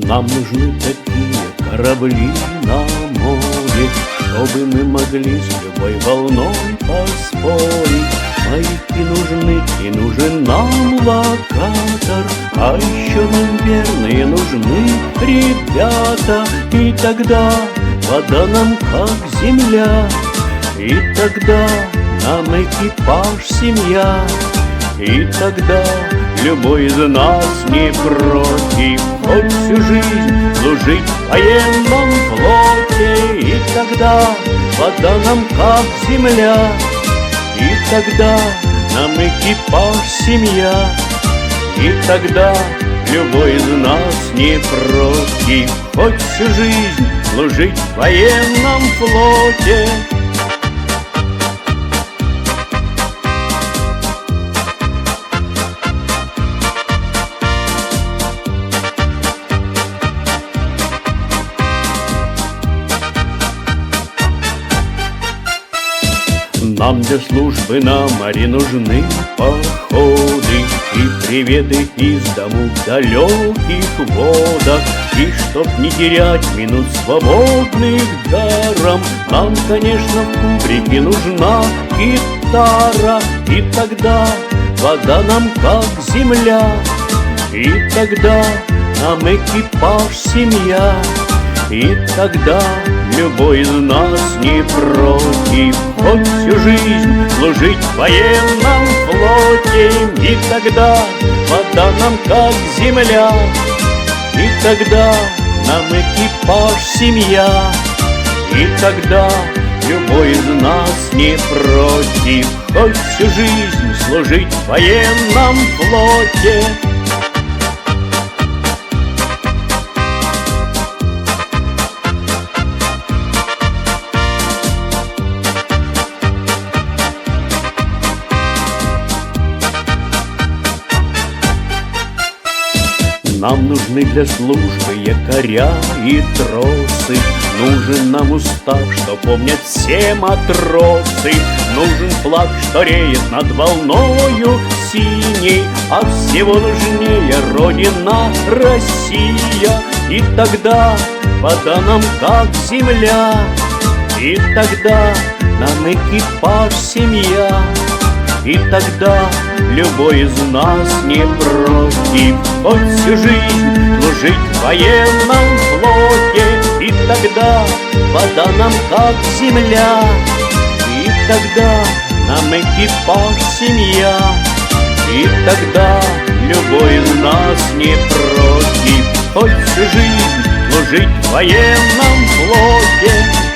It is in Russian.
Нам нужны такие корабли на море, чтобы мы могли с любой волной поспорить. Маяки нужны, и нужен нам локатор, а еще нам верные нужны ребята. И тогда вода нам как земля, и тогда нам экипаж семья. И тогда любой из нас не против хоть всю жизнь служить в военном флоте. И тогда вода нам как земля, и тогда нам экипаж семья. И тогда любой из нас не против хоть всю жизнь служить в военном флоте. Нам для службы на море нужны походы и приветы из дому в далеких водах. И чтоб не терять минут свободных даром, нам, конечно, в кубрике нужна гитара. И тогда вода нам как земля, и тогда нам экипаж семья. И тогда любой из нас не против хоть всю жизнь служить в военном флоте. И тогда вода нам как земля, и тогда нам экипаж семья. И тогда любой из нас не против хоть всю жизнь служить в военном флоте. Нам нужны для службы якоря и тросы, нужен нам устав, что помнят все матросы. Нужен флаг, что реет над волною синей, а всего нужнее Родина Россия. И тогда вода нам как земля, и тогда нам экипаж семья. И тогда любой из нас не против хоть всю жизнь служить в военном флоте. И тогда вода нам как земля, и тогда нам экипаж семья. И тогда любой из нас не против хоть всю жизнь служить в военном флоте.